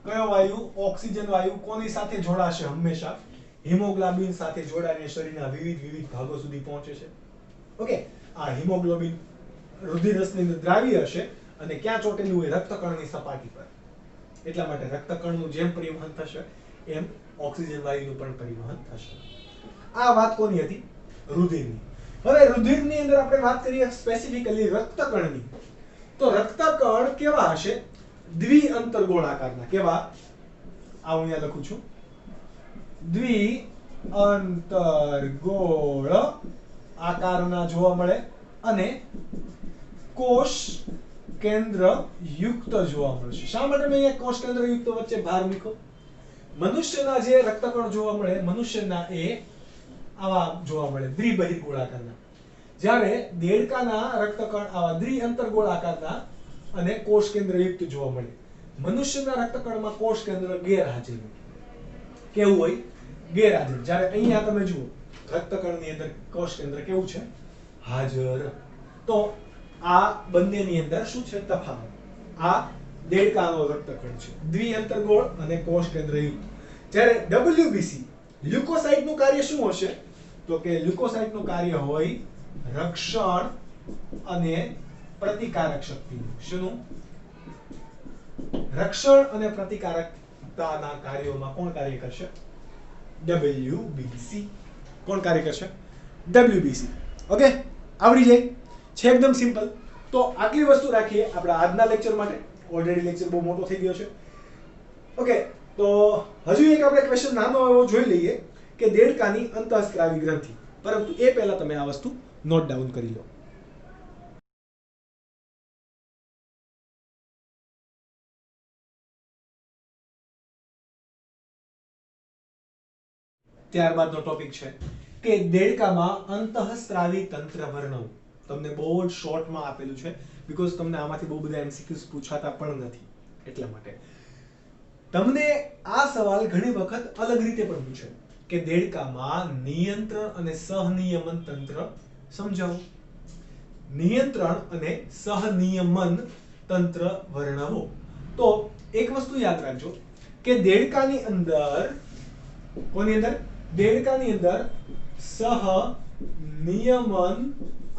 કયો વાયુ? ઓક્સિજન વાયુ કોની સાથે જોડાશે હંમેશા? હિમોગ્લોબિન સાથે જોડાઈને શરીરના વિવિધ ભાગો સુધી પહોંચે છે. ઓકે. આ હિમોગ્લોબિન રુધિર રસની અંદર દ્રાવ્ય હશે અને ક્યાં ચોટેલું હોય? રક્તકણની સપાટી પર. એટલા માટે રક્તકણનું જેમ પરિવહન થશે એમ ઓક્સિજન વાયુનું પણ પરિવહન થશે. આ વાત કોની હતી? રુધિરની. હવે રુધિરની અંદર આપણે વાત કરીએ સ્પેસિફિકલી રક્તકણની. તો રક્તકણ કેવા હશે? દ્વિઅંતરગોળાકારના. કેવા? આ હું અહીંયા લખું છું. દ્વિઅંતરગોળ આકારના જોવા મળે અને કોષ કેન્દ્ર યુક્ત જોવા મળશે. શા માટે મેં અહીંયા કોષ કેન્દ્ર યુક્ત વચ્ચે ભાર મૂક્યો? મનુષ્યના જે રક્તકણ જોવા મળે, મનુષ્યના એ આવા જોવા મળે દ્વિબહિર્ગોળાકારના, જ્યારે દેડકાના રક્તકણ આવા દ્વિઅંતરગોળાકારના અને કોષ કેન્દ્ર યુક્ત જોવા મળે. મનુષ્યના રક્તકણમાં કોષ કેન્દ્ર ગેરહાજર હોય. કેવું હોય? ગેરહાજર. જ્યારે અહીંયા તમે જુઓ રક્તકણની અંદર કોષ કેન્દ્ર કેવું છે? હાજર. તો આ બંનેની અંદર શું છે તફાવત? આ દેડકાનો રક્તકણ છે, દ્વિઅંતરગોળ અને કોષ કેન્દ્રયુક્ત. જ્યારે WBC લ્યુકોસાઇટનું કાર્ય શું હશે? તો કે લ્યુકોસાઇટનું કાર્ય હોય રક્ષણ અને પ્રતિકારક શક્તિનું. શેનું? રક્ષણ અને પ્રતિકારકતાના કાર્યોમાં કોણ કાર્ય કરશે? WBC. કોણ કાર્ય કરશે? WBC. ઓકે, આવડી જાય છે, એકદમ સિમ્પલ. તો આટલી વસ્તુ રાખીએ આપણા આજના લેક્ચર માટે. ઓલરેડી લેક્ચર બહુ મોટો થઈ ગયો છે. ઓકે, તો હજુ એક આપણે ક્વેશ્ચન નાનો એવો જોઈ લઈએ કે દેડકાની અંતઃસ્ત્રાવી ગ્રંથિ. પરંતુ એ પહેલા તમે આ વસ્તુ નોટ ડાઉન કરી લો. ત્યારબાદનો ટોપિક છે કે દેડકામાં અંતઃસ્ત્રાવી તંત્ર વર્ણવો. તમને બહુ જ શોર્ટમાં આપેલું છે, બીકોઝ તમને આમાંથી બહુ બધા MCQs પૂછાતા પણ નથી. એટલા માટે તમને આ સવાલ ઘણી વખત અલગ રીતે પણ પૂછે કે દેડકામાં નિયંત્રણ અને સહનિયમન તંત્ર સમજાવો. નિયંત્રણ અને સહનિયમન તંત્ર વર્ણવો. તો એક વસ્તુ યાદ રાખજો કે દેડકાની અંદર, કોની અંદર? દેડકાની અંદર સહનિયમન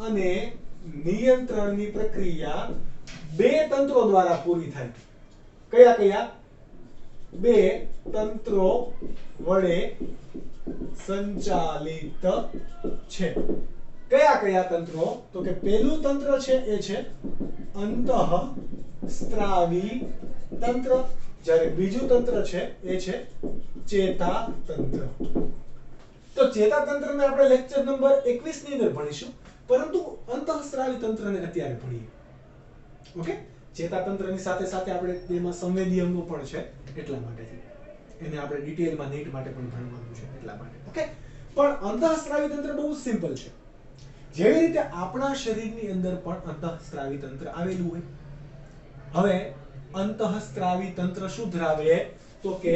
અને નિયંત્રણની પ્રક્રિયા બે તંત્રો દ્વારા પૂરી થાય. કયા કયા? બે તંત્રો વડે સંચાલિત છે. કયા કયા તંત્રો? તો કે પહેલું તંત્ર છે એ છે અંતઃસ્ત્રાવી તંત્ર, જ્યારે બીજું તંત્ર છે એ છે ચેતાતંત્ર. તો ચેતાતંત્રને આપણે લેક્ચર નંબર 21 ની અંદર ભણીશું, પરંતુ અંતઃસ્ત્રાવી તંત્રને અત્યારે ભણીએ. ઓકે, ચેતાતંત્રની સાથે સાથે આપણે તેમાં સંવેદી અંગો પણ છે, એટલા માટે એને આપણે ડિટેલમાં નીટ માટે પણ ભણવાનું છે, એટલા માટે. ઓકે, પણ અંતઃસ્ત્રાવી તંત્ર બહુ સિમ્પલ છે. જેવી રીતે આપણા શરીરની અંદર પણ અંતઃસ્ત્રાવી તંત્ર આવેલું હોય. હવે અંતઃસ્ત્રાવી તંત્ર શું ધરાવે? તો કે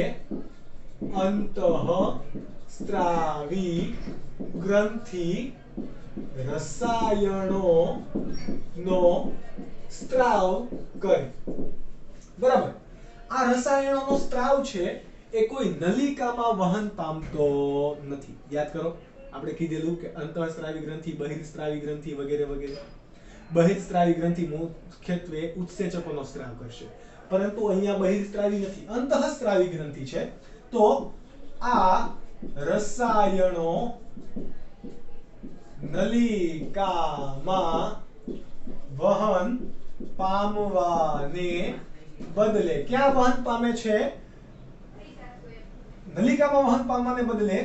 અંતઃસ્ત્રાવી ગ્રંથિ રસાયણો નો સ્ત્રાવ કરે. બરાબર. આ રસાયણોનો સ્ત્રાવ છે એ કોઈ નલિકામાં વહન પામતો નથી. યાદ કરો, આપણે કીધેલું કે અંતઃસ્ત્રાવી ગ્રંથિ, બહિર્સ્ત્રાવી ગ્રંથિ વગેરે વગેરે. બહિર્સ્ત્રાવી ગ્રંથિ મુખ્યત્વે ઉત્સેચકોનો સ્ત્રાવ કરશે, પરંતુ અહીંયા બહિર્સ્ત્રાવી નથી, અંતઃસ્ત્રાવી ગ્રંથિ છે. તો આ રસાયણો નલિકામાં વહન પામવાને બદલે ક્યાં વહન પામે છે? નલિકામાં વહન પામવાને બદલે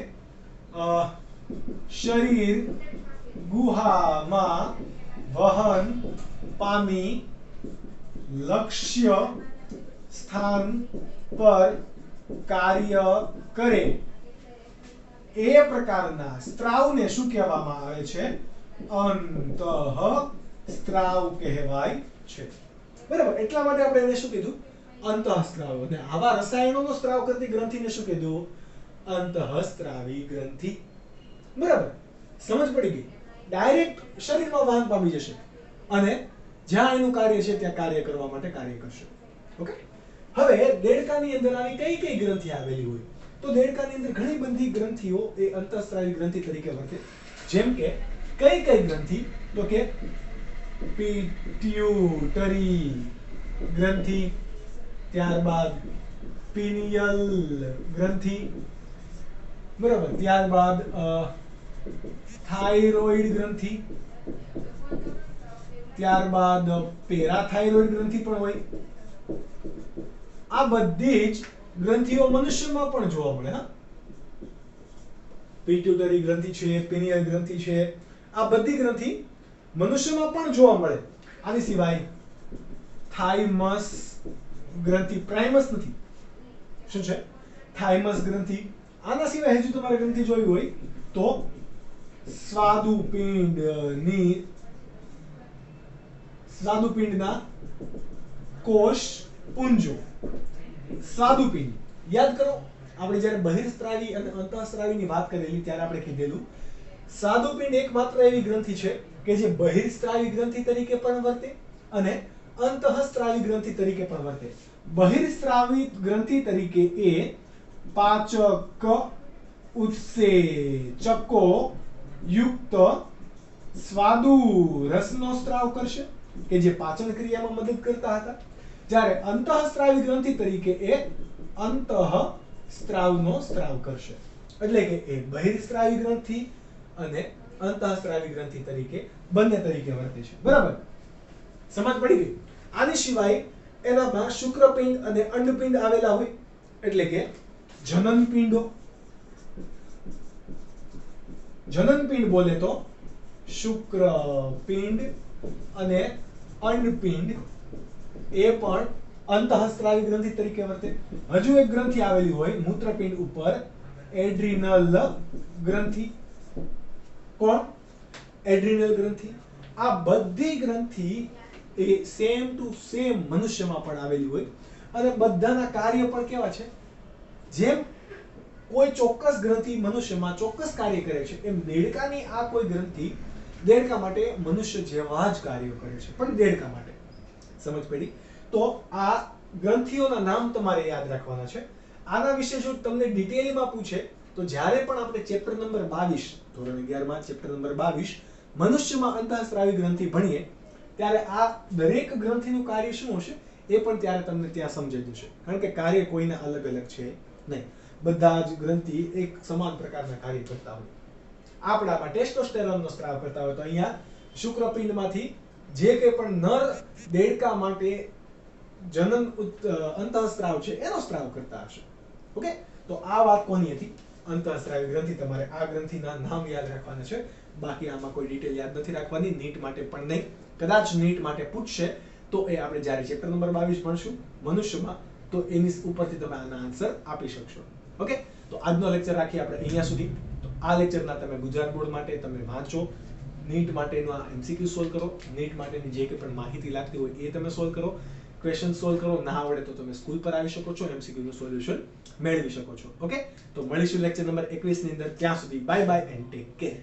શરીર ગુહામાં વહન પામી લક્ષ્ય સ્થાન પર કાર્ય કરે એ પ્રકારના સ્ત્રાવને શું કહેવામાં આવે છે? અંતઃસ્ત્રાવ કહેવાય છે. બરાબર. એટલા માટે આપણે એને શું કીધું? અંતઃસ્ત્રાવ. અને આવા રસાયણોનો સ્ત્રાવ કરતી ગ્રંથિને શું કીધું? અંતઃસ્ત્રાવી ગ્રંથિ. બરાબર. સમજ પડી ગઈ? ડાયરેક્ટ શરીરમાં વહન પામી જશે અને જ્યાં એનું કાર્ય છે ત્યાં કાર્ય કરવા માટે કાર્ય કરશે. ઓકે. હવે દેડકાની અંદર આવી કઈ કઈ ગ્રંથિ આવેલી હોય? તો દેડકાની અંદર ઘણી બધી ગ્રંથિઓ એ અંતઃસ્ત્રાવી ગ્રંથિ તરીકે વર્તે. જેમ કે કઈ કઈ ગ્રંથિ? તો કે પિટ્યુટરી ગ્રંથિ, ત્યારબાદ પિનિયલ ગ્રંથિ, બરાબર, ત્યારબાદ થાઇરોઇડ ગ્રંથિ, ત્યારબાદ પેરાથાઇરોઇડ ગ્રંથિ પણ હોય. આ બધી જ ગ્રંથિઓ મનુષ્યમાં પણ જોવા મળે. હા, પિટ્યુટરી ગ્રંથિ છે, પિનિયલ ગ્રંથિ છે, આ બધી ગ્રંથિ મનુષ્યમાં પણ જોવા મળે. આની સિવાય થાઇમસ ગ્રંથિ, પ્રાઇમસ નથી, શું છે? થાઇમસ ગ્રંથિ. આના સિવાય હજુ તમારે ગ્રંથિ જોઈ હોય તો સ્વાદુપિંડના કોષ પુંજો. સ્વાદુપિંડ યાદ કરો, આપણે જ્યારે બહિર્સ્ત્રાવી અને અંતઃસ્ત્રાવીની વાત કરેલી ત્યારે આપણે કીધેલું સ્વાદુપિંડ એકમાત્ર એવી ગ્રંથિ છે કે જે બહિર્સ્ત્રાવી ગ્રંથિ તરીકે પણ વર્તે અને અંતઃસ્ત્રાવી ગ્રંથિ તરીકે પણ વર્તે. બહિર્સ્ત્રાવી ગ્રંથિ તરીકે એ પાચક ઉત્સેચકો યુક્ત સ્વાદુ રસનો સ્ત્રાવ કરશે કે જે પાચન ક્રિયામાં મદદ કરતા હતા, જ્યારે અંતઃસ્ત્રાવી ગ્રંથિ તરીકે એ અંતઃસ્ત્રાવનો સ્ત્રાવ કરશે. એટલે કે એ બહિર્સ્ત્રાવી ગ્રંથિ અને અંતઃસ્ત્રાવી ગ્રંથિ તરીકે બંને તરીકે વર્તે છે. બરાબર, સમજ પડી ગઈ? આની સિવાય એનામાં શુક્રપિંડ અને અંડપિંડ આવેલા હોય, એટલે કે જનનપિંડો. જનનપિંડ બોલે તો શુક્રપિંડ અને અંડપિંડ એ પણ અંતઃસ્ત્રાવી ગ્રંથિ તરીકે વર્તે. હજુ એક ગ્રંથિ આવેલી હોય મૂત્રપિંડ ઉપર, એડ્રિનલ ગ્રંથિ. કોણ? એડ્રિનલ ગ્રંથિ. આ બધી ગ્રંથિ એ સેમ ટુ સેમ મનુષ્યમાં પણ આવેલી હોય અને બધાના કાર્ય પણ કેવા છે? જેમ કોઈ ચોક્કસ ગ્રંથિ મનુષ્યમાં ચોક્કસ કાર્ય કરે છે, એમ દેડકાની આ કોઈ ગ્રંથિ દેડકા માટે મનુષ્ય જેવા જ કાર્યો કરે છે, પણ દેડકા માટે. સમજ પડી? તો આ ગ્રંથિઓના નામ તમારે યાદ રાખવાના છે. આના વિશે જો તમને ડિટેલમાં પૂછે તો જ્યારે પણ આપણે ચેપ્ટર નંબર 22 ધોરણ 11 માં ચેપ્ટર નંબર 22 મનુષ્યમાં અંતઃસ્ત્રાવી ગ્રંથિ ભણીએ ત્યારે આ દરેક ગ્રંથિનું કાર્ય શું હશે એ પણ ત્યારે તમને ત્યાં સમજાઈ જશે, કારણ કે કાર્ય કોઈના અલગ અલગ છે નહીં, બધા જ ગ્રંથિ એક સમાન પ્રકારના કાર્ય કરતા હોય. આપણામાં ટેસ્ટોસ્ટેરોનનો સ્ત્રાવ કરતા હોય તો અહીંયા શુક્રપિંડમાંથી જે કંઈ પણ નર દેડકા માટે જનન અંતઃસ્ત્રાવ છે એનો સ્ત્રાવ કરતા હશે. ઓકે, તો આ વાત કોની હતી? અંતઃસ્ત્રાવી ગ્રંથિ. તમારે આ ગ્રંથિના નામ યાદ રાખવાના છે, બાકી આમાં કોઈ ડિટેલ યાદ નથી રાખવાની, નીટ માટે પણ નહીં. કદાચ નીટ માટે પૂછશે તો એ આપણે જ્યારે ચેપ્ટર નંબર 22 ભણશું મનુષ્યમાં, તો એની ઉપરથી તમે આના આન્સર આપી શકશો. ઓકે, તો આજનો લેક્ચર રાખીએ આપણે અહીંયા સુધી. તો આ લેક્ચરના તમે ગુજરાત બોર્ડ માટે તમે વાંચો, નીટ માટેનો આ એમસીક્યુ સોલ્વ કરો, નીટ માટેની જે કંઈ પણ માહિતી લાગતી હોય એ તમે સોલ્વ કરો, ક્વેશ્ચન સોલ્વ કરો. ના આવડે તો તમે સ્કૂલ પર આવી શકો છો, એમસીક્યુ નું સોલ્યુશન મેળવી શકો છો. ઓકે, તો મળીશું લેક્ચર નંબર 21 ની અંદર. ત્યાં સુધી bye bye and take care.